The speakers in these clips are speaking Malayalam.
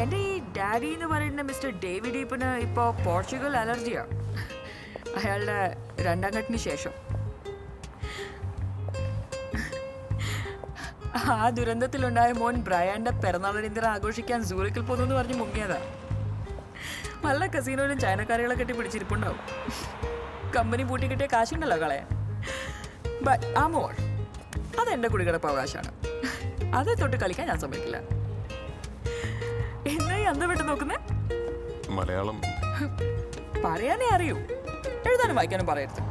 എൻ്റെ ഈ ഡാഡി എന്ന് പറയുന്ന മിസ്റ്റർ ഡേവിഡ് ഈപ്പന് ഇപ്പോൾ പോർച്ചുഗൽ അലർജിയാണ്. അയാളുടെ രണ്ടാം കെട്ടിന് ശേഷം. ആ ദുരന്തത്തിലുണ്ടായ മോൻ ബ്രയാൻ്റെ പിറന്നാളിന് ആഘോഷിക്കാൻ സൂറിക്കിൽ പോകുന്നു പറഞ്ഞ് മുങ്ങിയതാ. നല്ല കസീനോയിലും ചൈനക്കാരികളെ കെട്ടി പിടിച്ചിരിപ്പുണ്ടാവും. കമ്പനി പൂട്ടി കിട്ടിയ കാശുണ്ടല്ലോ കളയാൻ. ബട്ട് ആ മോൾ അതെൻ്റെ കുടികിടപ്പ് അവകാശമാണ്. അതേ തൊട്ട് കളിക്കാൻ ഞാൻ സമ്മതിക്കില്ല. എന്നാ ഈ അന്ത വിട്ട് നോക്കുന്നേ? മലയാളം പറയാനേ അറിയൂ, എഴുതാനും വായിക്കാനും പറയരുത്.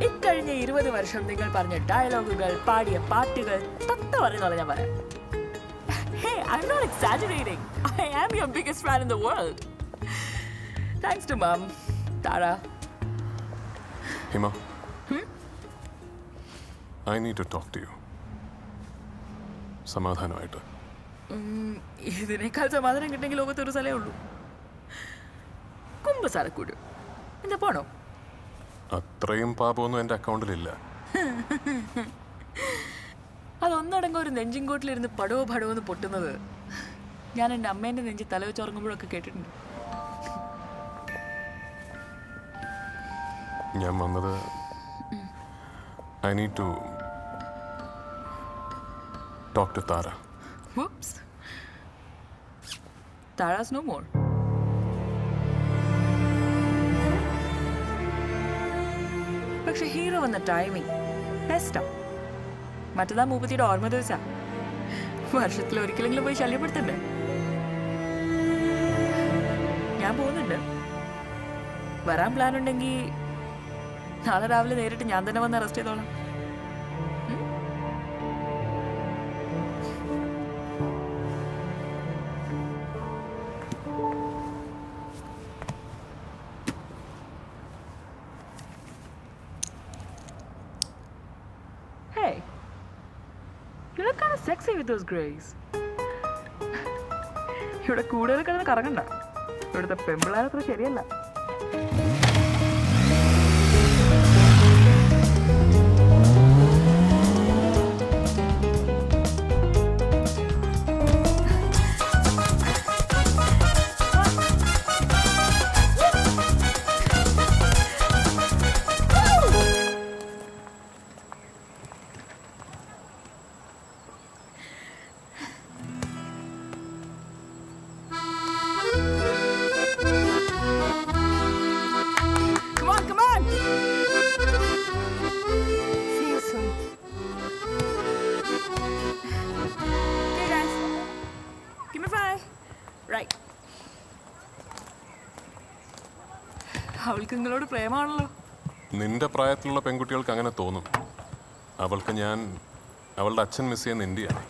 ഇക്കഴിഞ്ഞ 20 വർഷം നിങ്ങൾ പറഞ്ഞ ഡയലോഗുകൾ, പാടിയ പാട്ടുകൾ തത്ത പറയുന്നതാണ് ഞാൻ പറയാം. Hey, I'm not exaggerating. I am your biggest fan in the world. Thanks to Mom, Tara. Hima, I need to talk to you. സമാധാനമായിട്ട്. ഇതിനേക്കാൾ സമാധാനം കിട്ടുമെങ്കിൽ ലോകത്തൊരു സ്ഥലമേ ഉള്ളൂ. കുമ്പസാരക്കൂട്. എന്താ പോണോ? അത്രയും പാപമൊന്നും എൻ്റെ അക്കൗണ്ടിലില്ല. അതൊന്നടങ്ക ഒരു നെഞ്ചിൻകോട്ടിലിരുന്ന് പടോ പടോ എന്ന് പൊട്ടുന്നത് ഞാൻ എൻ്റെ അമ്മേൻ്റെ നെഞ്ചി തല വെച്ച് ഉറങ്ങുമ്പോഴൊക്കെ കേട്ടിട്ടുണ്ട്. ഞാൻ വന്നത് I need to talk to Tara. Whoops. Tara's no more. പക്ഷെ ഹീറോ വന്ന ടൈമിങ് ബെസ്റ്റാ. മറ്റന്നാ മൂപ്പത്തിയുടെ ഓർമ്മ ദിവസാ. വർഷത്തിൽ ഒരിക്കലെങ്കിലും പോയി ശല്യപ്പെടുത്തണ്ടേ? ഞാൻ പോകുന്നുണ്ട്. വരാൻ പ്ലാൻ ഉണ്ടെങ്കിൽ നാളെ രാവിലെ നേരിട്ട് ഞാൻ തന്നെ വന്ന് അറസ്റ്റ് ചെയ്തോളാം. Hey, you look kind of sexy with those grays. ഇവിടെ കൂടുതൽ കിടന്ന് കറങ്ങണ്ട. ഇവിടുത്തെ പെമ്പിളാരത്ര ശരിയല്ല. അവൾക്ക് നിങ്ങളോട് പ്രേമാണല്ലോ. നിന്റെ പ്രായത്തിലുള്ള പെൺകുട്ടികൾക്ക് അങ്ങനെ തോന്നും. അവൾക്ക് ഞാൻ അവളുടെ അച്ഛൻ മിസ് ചെയ്യുന്ന ഇന്ത്യയാണ്.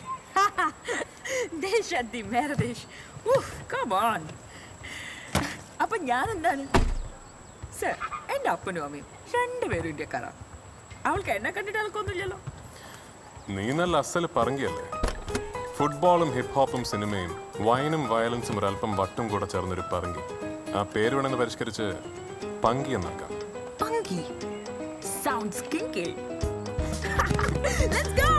അപ്പൊ ഞാൻ എന്താണ് സർ? എന്റെ അപ്പനും അമ്മയും രണ്ടുപേരും ഇന്ത്യക്കാരാ. അവൾക്ക് എന്നെ കണ്ടിട്ട് ആൾക്കൊന്നുമില്ലല്ലോ. നീ നല്ല അസല് പറങ്കിയല്ലേ. ഫുട്ബോളും ഹിപ്പ് ഹോപ്പും സിനിമയും വൈനും വയലൻസും ഒരല്പം വട്ടും കൂടെ ചേർന്നൊരു പറങ്കി. ആ പേര് വേണമെന്ന് പരിഷ്കരിച്ച് പങ്കി എന്നാക്കാം. Panki sounds kinky. Let's go.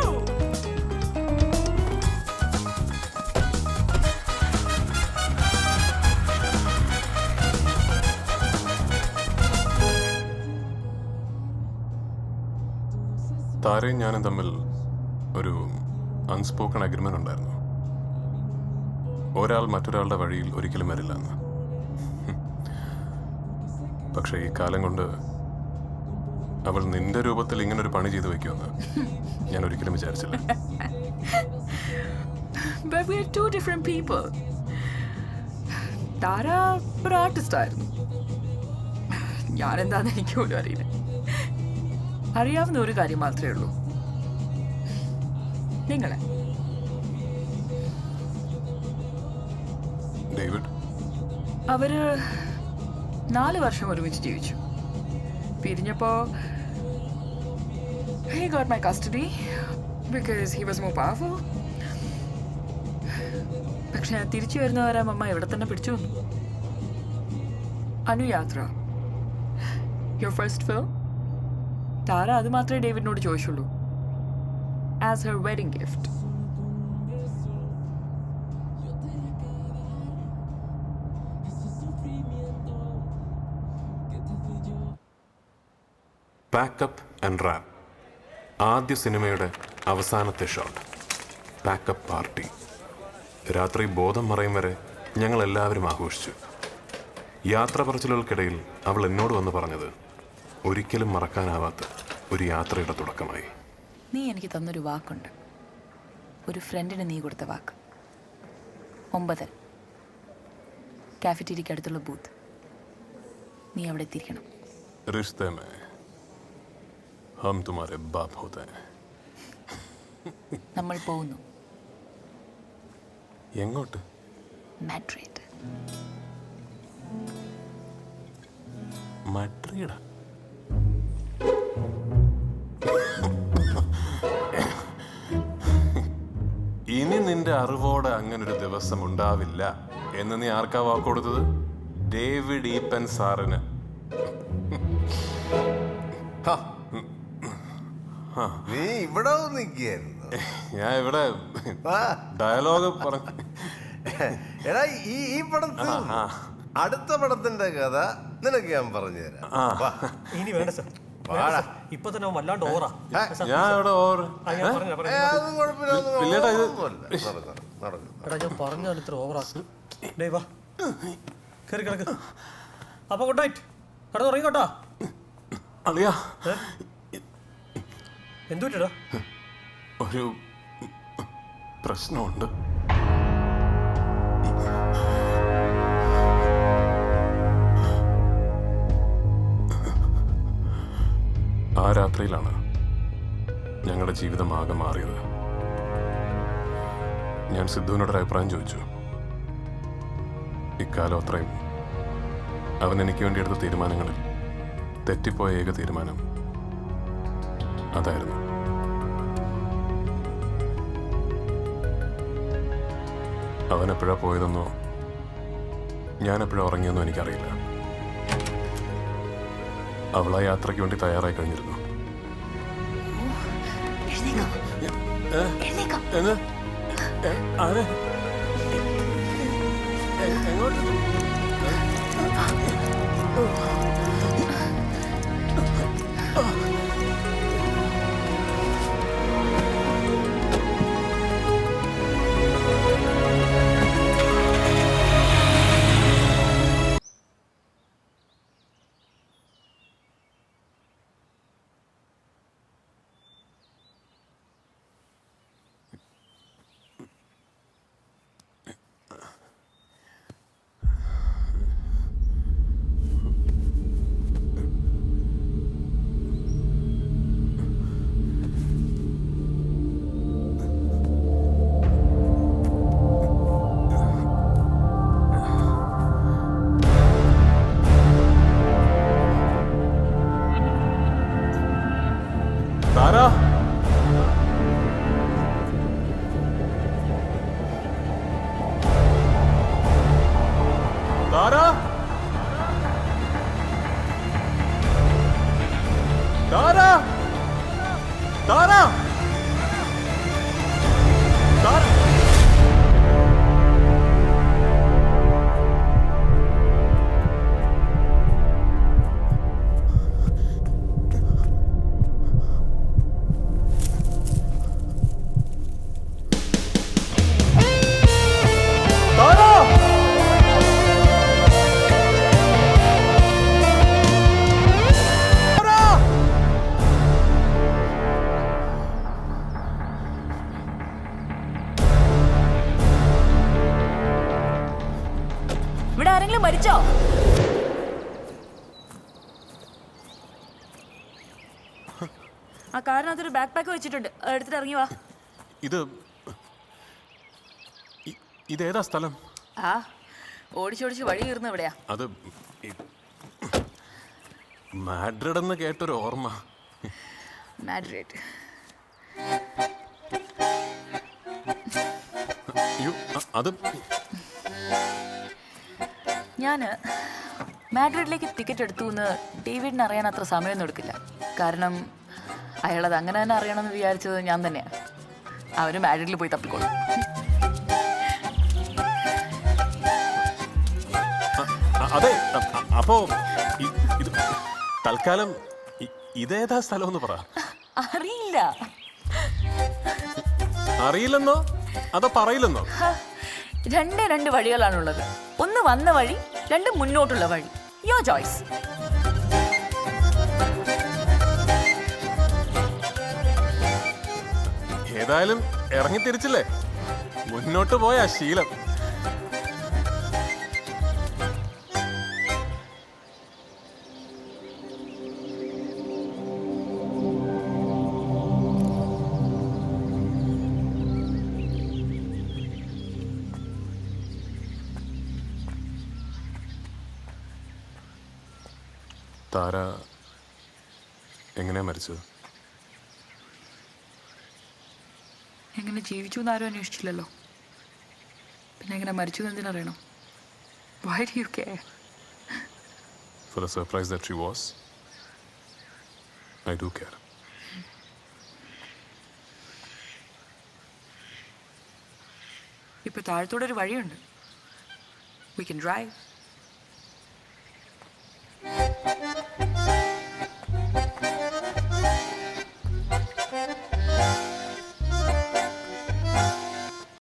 താരയും ഞാനും തമ്മിൽ ഒരു അൺസ്പോക്കൺ അഗ്രിമെന്റ് ഉണ്ടായിരുന്നു. ഒരാൾ മറ്റൊരാളുടെ വഴിയിൽ ഒരിക്കലും വരില്ല എന്ന്. പക്ഷെ ഈ കാലം കൊണ്ട് അവൾ നിന്റെ രൂപത്തിൽ ഇങ്ങനൊരു പണി ചെയ്തു വെക്കുമെന്ന് ഞാൻ ഒരിക്കലും വിചാരിച്ചില്ല. But we are two different people. താര ഒരു ആർട്ടിസ്റ്റ് ആയിരുന്നു. ഞാനെന്താന്ന് എനിക്ക് പോലും അറിയില്ല. അറിയാവുന്ന ഒരു കാര്യം മാത്രമേ ഉള്ളൂ, നിങ്ങളെ. ഡേവിഡ്, അവര് 4 വർഷം ഒരുമിച്ച് ജീവിച്ചു. പിരിഞ്ഞപ്പോ he got my custody because he was more powerful. പക്ഷെ ഞാൻ തിരിച്ചു വരുന്നവരെ അമ്മ ഇവിടെ തന്നെ പിടിച്ചു വന്നു. അനുയാത്ര, your first film, താര അത് മാത്രമേ ഡേവിഡിനോട് ചോദിച്ചുള്ളൂ as her wedding gift. Pack up and wrap. ആദ്യ സിനിമയുടെ അവസാനത്തെ ഷോട്ട്. Pack up party. രാത്രി ബോധം മറയും വരെ ഞങ്ങൾ എല്ലാവരും ആഘോഷിച്ചു. യാത്ര പറച്ചിലുകൾക്കിടയിൽ അവൾ എന്നോട് വന്ന് പറഞ്ഞത് ഒരിക്കലും മറക്കാനാവാത്ത ഒരു യാത്രയുടെ തുടക്കമായി. നീ എനിക്ക് തന്നൊരു വാക്കുണ്ട്, ഒരു ഫ്രണ്ടിന് നീ കൊടുത്ത വാക്ക്. 9 കാഫറ്റീരിയക്ക് അടുത്തുള്ള ബൂത്ത്. നീ അവിടെ എത്തിയിരിക്കണം. റിശ്തേ മേ ഹം തുമാരെ ബാപ്പ് ഹോത്തെ ഹൈ. നമ്മൾ പോകുന്നു. എങ്ങോട്ട്? മാഡ്രിഡ്. മഡ്രിഡ്? ഇനി നിന്റെ അറിവോടെ അങ്ങനൊരു ദിവസം ഉണ്ടാവില്ല എന്ന് നീ ആർക്കാ വാക്ക് കൊടുത്തത്? ഡേവിഡ് ഈപ്പൻ സാറിന്. നീ ഇവിടെ നിൽക്കുകയായിരുന്നു. ഞാൻ ഇവിടെ ഡയലോഗ് പറഞ്ഞു. എടാ ഈ പടത്തിൽ അടുത്ത പടത്തിന്റെ കഥ നിനക്ക് ഞാൻ പറഞ്ഞുതരാം. ഇനി വേണ്ട സാർ, ഇപ്പൊ തന്നെ വല്ലാണ്ട് ഓറാ. ഞാൻ ഇവിടെ അതൊന്നും കുഴപ്പമില്ല, ഇല്ലേട്ടാ, ഇത് എടാ ഞാൻ പറഞ്ഞാൽ ഇത്ര ഓവറാ. വാ കയറി കിടക്ക്. അപ്പൊ ഗുഡ് നൈറ്റ്, കിടന്നുറങ്ങിക്കോട്ടാ. അളിയാ, എന്തു പറ്റടാ? ഒരു പ്രശ്നമുണ്ട്. ആ രാത്രിയിലാണ് ഞങ്ങളുടെ ജീവിതം ആകെ മാറിയത്. ഞാൻ സിദ്ധുവിനോടൊരു അഭിപ്രായം ചോദിച്ചു. ഇക്കാലം അത്രയും അവൻ എനിക്ക് വേണ്ടി എടുത്ത തീരുമാനങ്ങളിൽ തെറ്റിപ്പോയ ഏക തീരുമാനം അതായിരുന്നു. അവൻ എപ്പോഴാ പോയതെന്നോ ഞാൻ എപ്പോഴാ ഉറങ്ങിയെന്നോ എനിക്കറിയില്ല. അവൾ ആ യാത്രയ്ക്ക് വേണ്ടി തയ്യാറായി കഴിഞ്ഞിരുന്നു. താരാ, താരാ, താരാ, താരാ, താരാ. ഇവിടെ ആരെങ്കിലും മരിച്ചോ? ആ കാറിനകത്തൊരു ബാക്ക് പാക്ക് വെച്ചിട്ടുണ്ട്, എടുത്തിട്ട് ഇറങ്ങി വാ. ഇതേതാ സ്ഥലം? ആ ഓടിച്ചോടിച്ച് വഴി കീറുന്ന എവിടെയാ? അത് മാഡ്രിഡ് എന്ന് കേട്ടൊരു ഓർമ്മ. മാഡ്രിഡ്. അത് ഞാൻ മാഡ്രിഡിലേക്ക് ടിക്കറ്റ് എടുത്തു എന്ന് ഡേവിഡിന് അറിയാൻ അത്ര സമയമൊന്നും എടുക്കില്ല. കാരണം അയാളത് അങ്ങനെ തന്നെ അറിയണമെന്ന് വിചാരിച്ചത് ഞാൻ തന്നെയാണ്. അവന് മാഡ്രിഡിൽ പോയി തപ്പിക്കോളും. അതെ, അപ്പോ ഇത് തൽക്കാലം ഇതേതാ സ്ഥലം എന്ന് പറ. അറിയില്ല. അറിയില്ലെന്നോ അതോ പറയില്ലെന്നോ? രണ്ടേ രണ്ട് വഴികളാണുള്ളത്. ഒന്ന് വന്ന വഴി, രണ്ട് മുന്നോട്ടുള്ള വഴി. Your choice. ഏതായാലും ഇറങ്ങി തിരിച്ചില്ലേ, മുന്നോട്ട് പോയ ശീലം. താര എങ്ങനെയാ മരിച്ചത്? എങ്ങനെ ജീവിച്ചു എന്ന് ആരും അന്വേഷിച്ചില്ലല്ലോ. പിന്നെ എങ്ങനെ മരിച്ചു എന്ന് എന്തിനറിയണം? Why do you care? For the surprise that she was, I do care. ഇപ്പൊ താഴത്തോടെ ഒരു വഴിയുണ്ട്. We can drive.